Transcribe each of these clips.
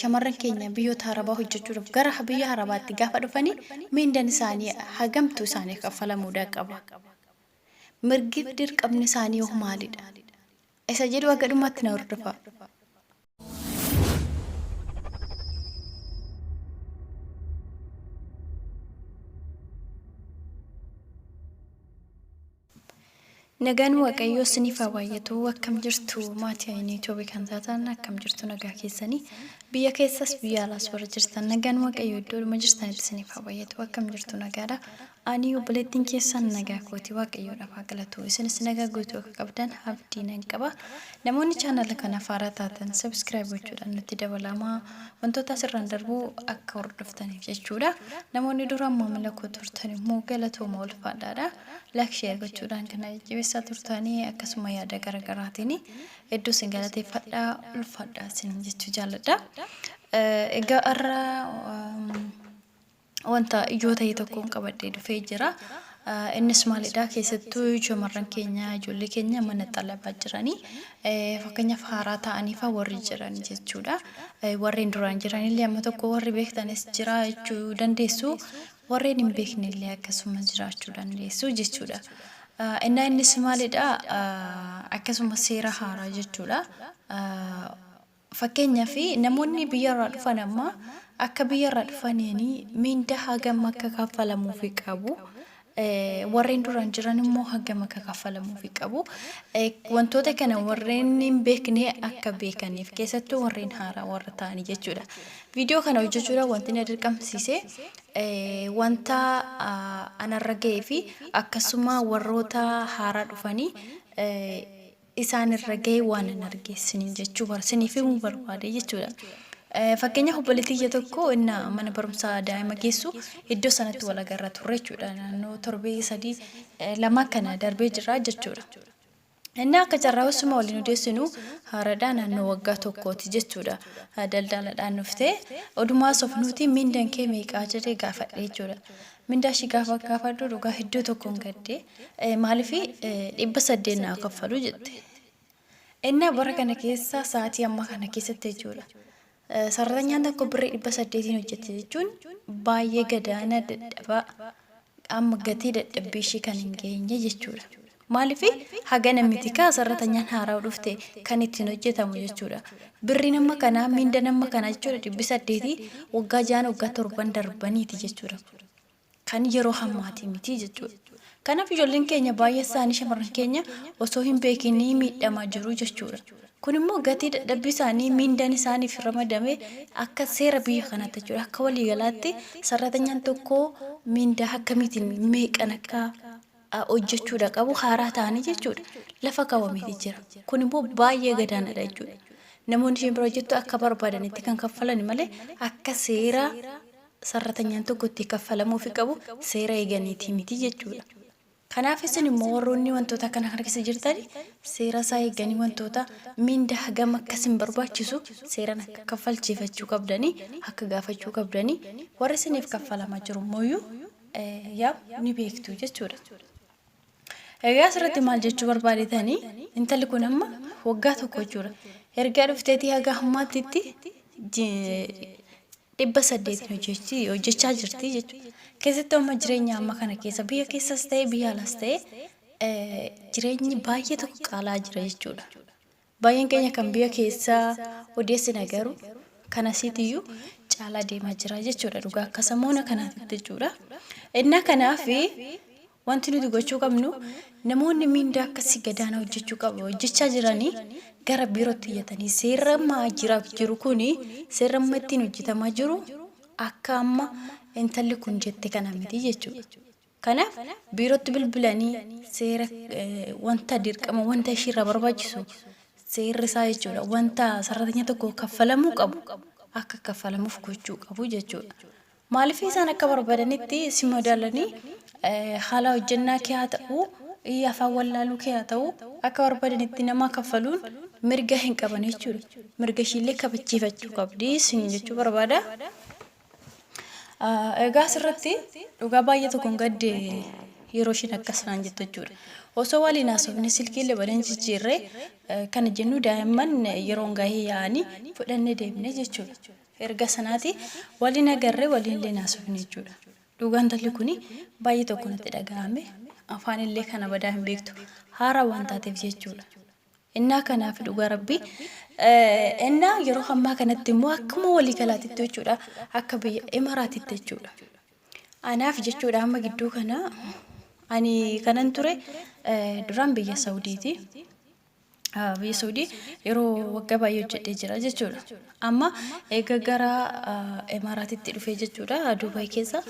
shamarran keenya biyyoota Arabaa hojjechuudhaaf gara biyya Arabaatti gaafa dhufanii miindaan isaanii hagamtu isaanii kaffalamuudha qaba. Mirgi dirqamni isaanii yoo maalidha? Isa jedhu akka dhumaatti na hordofa. Nagaan waaqayyoo isiniif haa baay'atu. Akkam jirtu maatii Itoophiyaa kan taatan akkam jirtu nagaa keessanii biyya keessas biyya alaas bara jirtan nagaan waaqayyoo iddoodhuma jirtanitti isiniif haa baay'atu. Akkam jirtu nagaadha. Ani obboleettiin keessan nagaa kooti waaqayyoodhaaf haa galatu. Isinis nagaa guutuu akka qabdan abdii nan qaba. Namoonni chaanala kana haaraa taatan subscribe gochuudhaan nutti dabalamaa wantoota asirraan darbuu akka hordoftaniif jechuudha. Namoonni duraan maamila koo turtan immoo galatooma ulfaadhaadha. Like share gochuudhaan kana jajjabeessaa turtanii akkasuma yaada garaagaraatiin hedduu isin galateeffadhaa ulfaadhaa isin jechuu jaalladha. Egaa har'a wanta ijoo ta'e tokkoon qabadhee dhufee jira. Innis maalidha keessattuu shamarran keenya ijoollee keenya mana xalabaa jiranii fakkeenyaaf haaraa ta'anii fa warri jiran jechuudha. Warreen duraan jiranillee amma tokko warri beektanis jira jechuu dandeessu. Warreen hin beeknellee akkasuma jiraachuu dandeessu jechuudha. Innis maalidha akkasuma seera haaraa jechuudha. Fakkeenyaaf namoonni biyyarraa dhufan amma akka biyyarraa dhufaniin miindaa hagam akka kaffalamuufi qabu. Warreen duraan jiran immoo hagam akka kaffalamuufi qabu. Wantoota kana warreen hin beekne akka beekaniif keessattuu warreen haaraa warra ta'anii jechuudha. Viidiyoo kana hojjechuudhaan wanti na dirqamsiise wanta anarra ga'ee fi akkasuma warroota haaraa dhufanii isaan irra ga'ee waan an argeessiniin jechuu barsiniif himuu barbaade jechuudha. Fakkeenyaaf obboleettii tokko inni mana barumsaa daa'ima geessu iddoo sanatti wal agarra turre jechuudha. Naannoo torbee 2 kana darbee jira jechuudha. Inni akka carraa osuma waliin odeessinu haaraadhaa naannoo waggaa tokkooti jechuudha. Daldaladhaan dhuftee odumaa sofnuuti miindaan kee meeqaa jedhee gaafadhe jechuudha. Mindaa ishii gaafa gaafadhu dhugaa iddoo tokkoon gaddee maaliif 800 naa kaffalu jette. Inni bara kana keessa sa'aatii amma kana keessatti jechuudha. Sararanyaan tokko birrii 800 hojjette jechuun baay'ee gadaana dadhabaa amma gatii dadhabbii ishii kan hin geenye jechuudha. Maaliif haga namiti kaa sararanyaan haaraa dhufte kan ittiin hojjetamu jechuudha. Birri nama kanaa minda nama kanaa jechuudha 800 waggaa 6 waggaa 7 darbaniiti jechuudha. Kan yeroo hammaatii miti jechuudha. Kanaaf ijoolleen keenya baay'ee isaanii shamarran keenya osoo hin beekinii miidhamaa jiru jechuudha. Kun immoo gatii dadhabbii isaanii miindaan isaaniif ramadame akka seera biyya kanaatti jechuudha. Akka waliigalaatti sararanyaan tokko miindaa akkamiitiin meeqan akka hojjechuudha qabu haaraa ta'anii jechuudha. Lafa kaawwameeti jira. Kun immoo baay'ee gadaanaadha jechuudha. Namoonni isheen bira hojjettu akka barbaadanitti kan kaffalan malee akka seera sararanyaan tokko itti kaffalamuufi qabu seera eeganiiti miti jechuudha. Kanaaf isin immoo warroonni wantoota kana keessa jirtan seera isaa eeganii wantoota miindaa hagam akkasin barbaachisu seeraan akka kaffalchiifachuu qabdanii akka gaafachuu qabdanii warri isiniif kaffalamaa jiru mooyyuu ni beektu jechuudha. Egaa asirratti maal jechuu barbaadetanii intalli kun amma waggaa tokko jechuudha. Ergaa dhufteetii haga hammaatitti 800 hojjechaa jirti jechuudha. Keessattuu amma jireenya amma kana keessa biyya keessas ta'e biyya alaas ta'e jireenyi baay'ee tokko qaalaa jira jechuudha. Baay'een keenya kan biyya keessaa odeessina garuu kan asiitiyyuu caalaa deemaa jira jechuudha. Dhugaa akka samoona kanaatti jechuudha. Innaa kanaaf wanti nuti gochuu qabnu namoonni miindaa akkasii gadaana hojjechuu qabu hojjechaa jiranii gara biirootti iyyatanii seera ammaa jiru kuni seera amma ittiin hojjetamaa jiru akka amma intalli kun jette kana miti jechuudha. Kanaaf biirootti bilbilanii seera wanta dirqama wanta ishiirraa barbaachisu seerri isaa jechuudha. Wanta sararanya tokko kaffalamuu qabu akka kaffalamuuf gochuu qabu jechuudha. Maaliif isaan akka barbaadanitti si madaalanii haala hojjennaa kee haa ta'u afaan wallaaluu kee haa ta'u akka barbaadanitti nama kaffaluun mirga hin qaban jechuudha. Mirga ishiillee kabachiifachuu qabdi isin jechuu barbaada. Egaa asirratti dhugaa baay'ee tokkoon gadde yeroo ishiin akkasaan jettu jechuudha. osoo waliin haasofne silkiillee waliin jijjiirree kana jennu daa'imman yeroon gahee yaa'anii fudhannee deemne jechuudha. Erga sanaati waliin agarree waliin illee haasofne jechuudha. Dhugaan talli kuni baay'ee tokko natti dhaga'ame afaan illee kana badaa hin beektu haaraa waan taateef jechuudha. Innaa kanaaf dhugaa rabbii innaa yeroo ammaa kanatti immoo akkuma walii galaatitti jechuudha akka biyya Imaraatitti jechuudha. Anaaf jechuudha amma gidduu kana ani kanan ture duraan biyya Saudiiti. Biyya Saudii yeroo waggaa baay'ee hojjedhee jira jechuudha. Amma eega gara Imaraatitti dhufee jechuudha Dubai keessa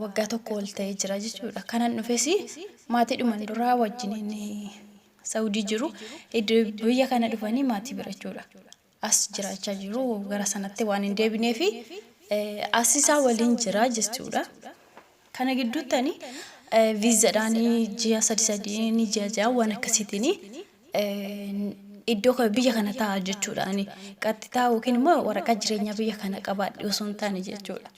waggaa tokko ol ta'ee jira jechuudha. Kanan dhufes maatii dhuman duraa wajjin Saudii jiru biyya kana dhufanii maatii bira jechuudha. As jiraachaa jiru gara sanatti waan hin deebineefi asisaa waliin jira jechuudha. Kana gidduuttani viizaadhaanii ji'a sadii ni ji'a waan akkasiitiin iddoo biyya kana ta'a jechuudha. Ani qaxxitaa yookiin immoo waraqaa jireenyaa biyya kana qabaadhe osoo hin taane jechuudha.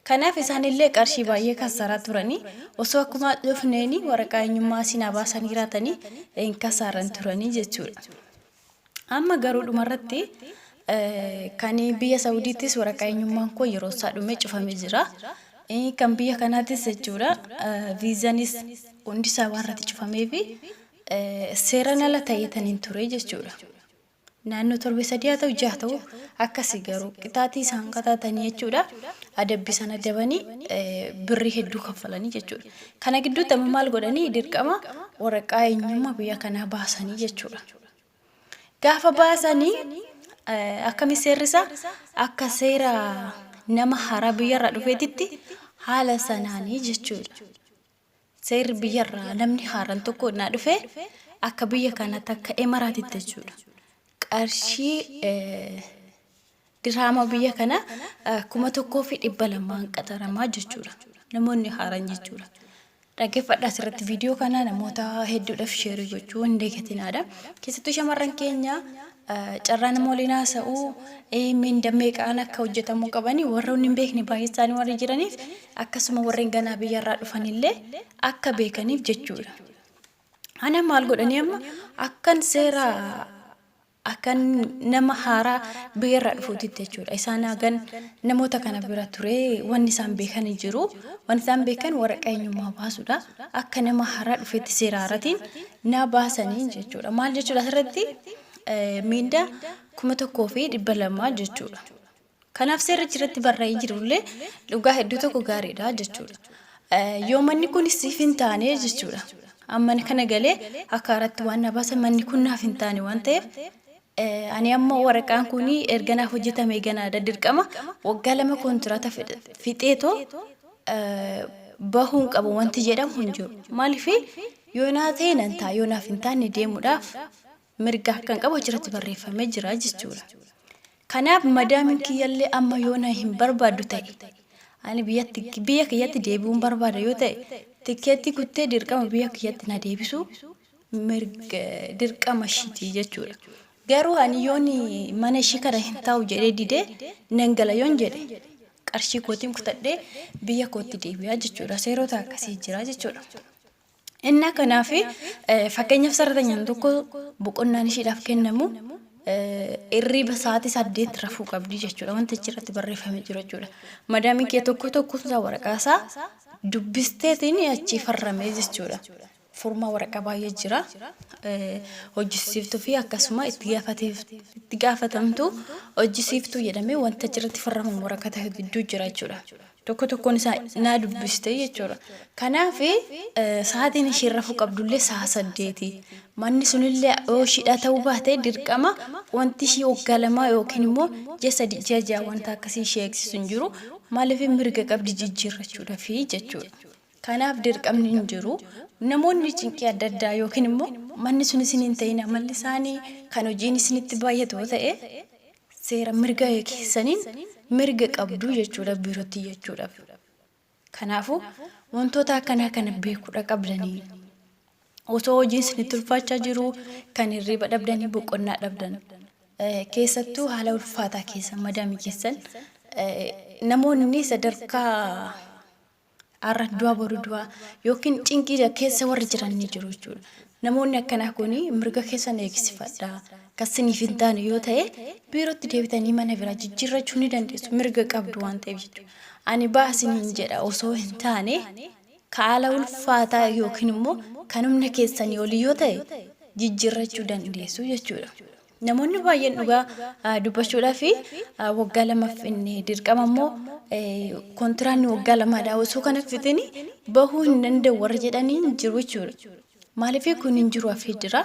Kanaaf isaanillee qarshii baay'ee kasaaraa turanii osoo akkuma dhufneeni waraqaa eenyummaa sinaa baasanii jiraatanii hin kasaaran turanii jechuudha. Amma garuu dhumarratti kan biyya Saudiittis waraqaa eenyummaan koo yeroo isaa dhume cufamee jira. Kan biyya kanaatis jechuudha viizaanis hundi isaa waan irratti cufamee fi seeraan ala ta'etaniin ture jechuudha. Naannoo torbe sadii haa ta'u jaha ta'u akkasii garuu qixaatii isaan qataatanii jechuudha. Adabbii sana dabanii birrii hedduu kaffalanii jechuudha. Kana gidduutti amma maal godhanii dirqama waraqaa eenyummaa biyya kanaa baasanii jechuudha. Gaafa baasanii akkami seerrisa akka seera nama haaraa biyyarraa dhufeetitti haala sanaanii jechuudha. Seerri biyyarraa namni haaraan tokko naa dhufe akka biyya kanaatti akka Imaraatitti jechuudha. Qarshii dirhama biyya kana 1,200 qataramaa jechuudha. Namoonni haaraan jechuudha. Dhaggeeffadhaa asirratti viidiyoo kana namoota hedduudhaaf sheerii gochuu hin deeggatinaadha. Keessattuu shamarran keenya carraa nama waliin haasa'uu miindammee qaan akka hojjetamuu qabanii warra hin beekne baay'ee isaanii warra jiraniif akkasuma warreen ganaa biyyarraa dhufanillee akka beekaniif jechuudha. Ana maal godhanii amma akkan seera akan nama haaraa biyyarraa dhufuutitti jechuudha. Isaan hagan namoota kana bira ture wanni isaan beekan jiru. Wanni isaan beekan waraqaa eenyummaa baasuudha. Akka nama haaraa dhufeetti seera haaraatiin na baasanii jechuudha. Maal jechuudha asirratti miindaa 1,200 jechuudha. Kanaaf seerri irratti barreeffamee jirullee dhugaa hedduu tokko gaariidha jechuudha. Yoo manni kun siif hin taane jechuudha. Amma kana galee akka irratti waan na baasan manni kun naaf hin taane waan ta'eef ani amma waraqaan kuni erganaaf hojjetame ganaadha dirqama waggaa 2 kontiraata fixeetoo bahuun qabu wanti jedhamu hin jiru. Maaliif yoo naa ta'e nan ta'a yoo naaf hin taane deemuudhaaf mirga kan qabu achirratti barreeffamee jira jechuudha. Kanaaf madaamin kiyyallee amma yoo na hin barbaadu ta'e ani biyya kiyyatti deebi'uun barbaada yoo ta'e tikeetti kuttee dirqama biyya kiyyatti na deebisu mirga dirqama shiitii jechuudha. Garuu ani yooni mana ishii kana hin taa'u jedhee didee nan gala yoon jedhe qarshii kootiin kutadhee biyya kootti deebi'aa jechuudha. Seerota akkasii jira jechuudha. Inna kanaaf fakkeenyaaf sararanyaan tokko boqonnaan ishiidhaaf kennamu irriba sa'aatii 8 rafuu qabdi jechuudha. Wanta achirratti barreeffamee jiru jechuudha. Madaamiin kee tokko isaa waraqaasaa dubbisteetiin achi farramee jechuudha. Furmaa waraqaa baay'ee jira. Hojjisiiftuu fi akkasuma itti gaafatamtu hojjisiiftuu jedhamee wanta achirratti farraman waraqaa hedduu jira jechuudha. Tokkoon isaa naa dubbiste jechuudha. Kanaaf sa'aatiin ishee rafuu qabdullee sa'a 8. Manni sunillee yoo shidhaa ta'uu baate dirqama wanti ishee waggaa 2 yookiin immoo ji'a 3 ji'a 6 wanta akkasii ishee eegsisu hin jiru. Maaliif mirga qabdi jijjiirrachuudha fi jechuudha. Kanaaf dirqamni hin jiru. Namoonni cinqii adda addaa yookiin immoo manni sun isin hin ta'in amalli isaanii kan hojiin isinitti baay'atu ta'e seera mirga keessaniin mirga qabdu jechuudha biirootti jechuudha. Kanaafuu wantoota akkanaa kana beekuudha qabdanii osoo hojiin isinitti ulfaachaa jiru kan hirriba dhabdanii boqonnaa dhabdan keessattuu haala ulfaataa keessa madaamii keessan namoonni sadarkaa arra du'a boru du'a yookiin cinqii keessa warri jiran ni jiru jechuudha. Namoonni akkanaa kuni mirga keessan eegsifadha. Kasiniif hin taane yoo ta'e biirootti deebitanii mana biraa jijjiirrachuu ni dandeessu. Mirga qabdu waan ta'eef jechuudha. Ani baasiniin jedha osoo hin taane kaala ulfaataa yookiin immoo kan humna keessanii olii yoo ta'e jijjiirrachuu dandeessu jechuudha. Namoonni baay'een dhugaa dubbachuudhaa fi waggaa lamaaf inni dirqama immoo kontiraanni waggaa lamaadhaa osoo kana fitini bahuu hin danda'u warra jedhanii hin jiru jechuudha. Maaliif kun hin jiru hafee jira.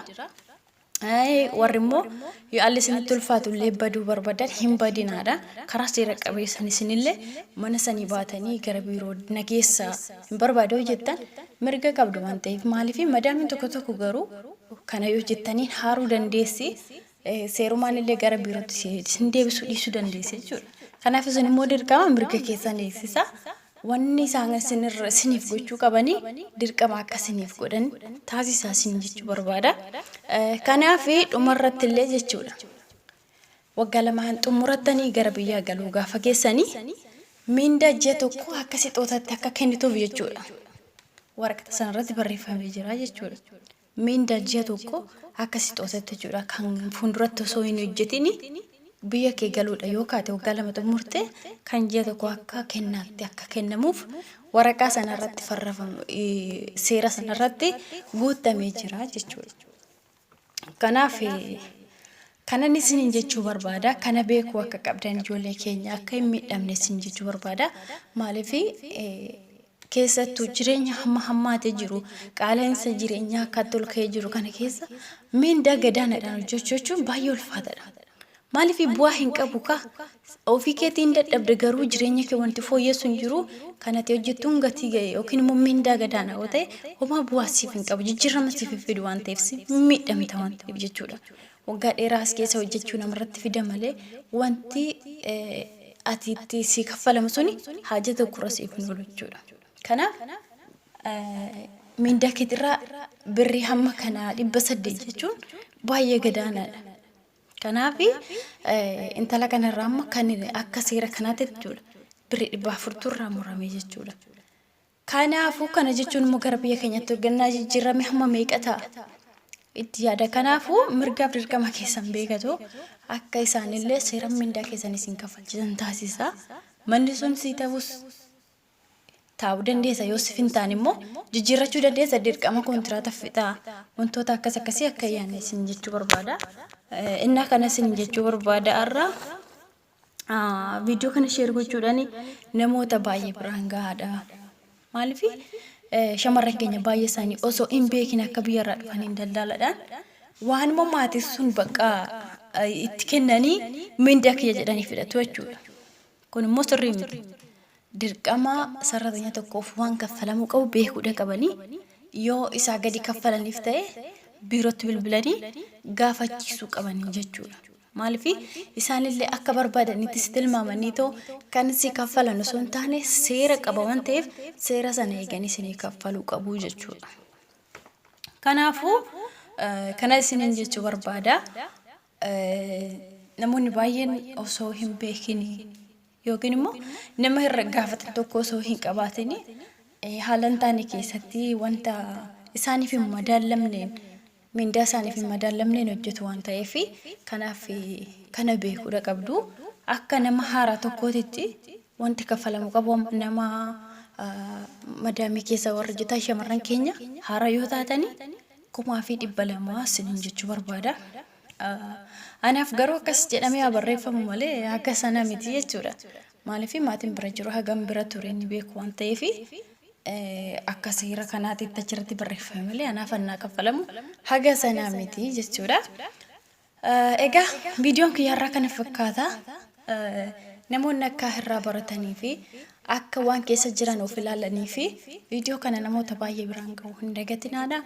Warri immoo yoo alli isinitti ulfaatu illee baduu barbaadan hin badinaadha. Karaa seera qabeessan isinillee mana sanii baatanii gara biiroo nageessaa hin barbaadu jettan mirga qabdu waan ta'eef maaliif madaamiin tokko garuu kana yoo jettaniin haaruu dandeessi. Seerumaan illee gara biirootti isin deebisuu dhiisuu dandeessi jechuudha. Kanaaf isin immoo dirqama mirga keessan eegsisa. Wanni isaan isiniif gochuu qabanii dirqama akka isiniif godhan taasisaa isin jechuu barbaada. Kanaaf dhumarratti illee jechuudha. Waggaa lamaan xumurattanii gara biyyaa galuu gaafa geessanii mindaa ji'a tokko akka sixootatti akka kennituuf jechuudha. Waraqata sanarratti barreeffamee jira jechuudha. Mindaa ji'a tokko akka sixootatti jechuudha. Kan fuulduratti osoo hin hojjetin biyya kee galuudha yoo kaate waggaa lama xumurte kan ji'a tokko akka kennaatti akka kennamuuf waraqaa sanarratti farrafame seera sanarratti guutamee jira jechuudha. Kanaaf kanan isin jechuu barbaada. Kana beekuu akka qabdan ijoollee keenya akka hin miidhamne isin jechuu barbaada. Maaliif keessattuu jireenya hammaatee jiru qaala'insa jireenyaa akka tolkee jiru kana keessa mindaa gadaanaadhaan hojjechuun baay'ee ulfaataadha. Maaliif bu'aa hin qabu ka ofii keetiin dadhabde garuu jireenya kee wanti fooyyessu hin jiru kanatti hojjettuun gatii ga'e yookiin immoo mindaa gadaanaa yoo ta'e homaa bu'aa siif hin qabu jijjiirama siif fidu waan ta'eef miidhamta waan ta'eef jechuudha. Waggaa dheeraa as keessa hojjechuu namarratti fida malee wanti ati itti si kaffalamu suni haja tokko siif hin oolu jechuudha. Kanaaf mindaa keetirraa birrii hamma kanaa 800 jechuun baay'ee gadaanaadha. Kanaaf intala kanarraa amma kan akka seera kanaatti jechuudha. Birrii 400 irraa muramee jechuudha. Kanaafuu kana jechuun immoo gara biyya keenyatti hoggannaa jijjiirame hamma meeqa ta'a? Itti yaada. Kanaafuu mirgaaf dirqama keessan beekatu akka isaanillee seera mindaa keessan isin kaffalchisan taasisa. Manni sun sii ta'us taa'uu dandeessa yoo siif hin taane immoo jijjiirrachuu dandeessa dirqama kontiraata fixaa wantoota akkas akkasii akka yaadne isin jechuu barbaada. Innaa kana isin jechuu barbaada irraa viidiyoo kana sheer gochuudhaan namoota baay'ee biraan gahaadha. Maaliif shamarran keenya baay'ee isaanii osoo hin beekin akka biyyarraa dhufanii daldaladhaan waan maatii sun bakka itti kennanii mindaa kiyya jedhanii fidhatu jechuudha. Kun immoo sirrii miti. Dirqama sararanya tokkoof waan kaffalamuu qabu beekuudha qabanii yoo isaa gadi kaffalaniif ta'e biirootti bilbilanii gaafachiisuu qabanii jechuudha. Maaliif isaanillee akka barbaadanitti si tilmaamanii too kan si kaffalan osoo hin taane seera qaba waan ta'eef seera sana eeganii isinii kaffaluu qabu jechuudha. Kanaafuu kana isiniin jechuu barbaada. Namoonni baay'een osoo hin beekin yookiin immoo nama irra gaafatan tokko osoo hin qabaatin haalan taane keessatti wanta isaaniif hin madaalamneen mindaa isaaniif hin madaalamneen hojjetu waan ta'eef kanaaf kana beekuudha qabdu. Akka nama haaraa tokkootitti wanti kaffalamu qabu nama madaamii keessa warra hojjetan shamarran keenya haaraa yoo taatanii 2,200 isiniin jechuu barbaada. Anaaf garuu akkas jedhamee barreeffamu malee akka sana miti jechuudha. Maaliif maatiin bira jiru hagam bira ture ni beeku waan ta'eef akka seera kanaatti achirratti barreeffame malee anaaf annaa kaffalamu haga sana miti jechuudha. Egaa viidiyoon kiyyaarraa kana fakkaata. Namoonni akka irraa baratanii fi akka waan keessa jiran of ilaalanii fi viidiyoo kana namoota baay'ee biraan ga'u hin dagatinaadha.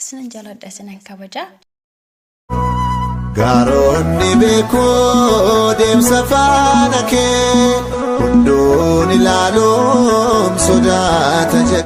Isinan jaaladha, isinan kabaja. Gaaronni beekoo deemsa faana kee hunduun ilaaluun sodaata.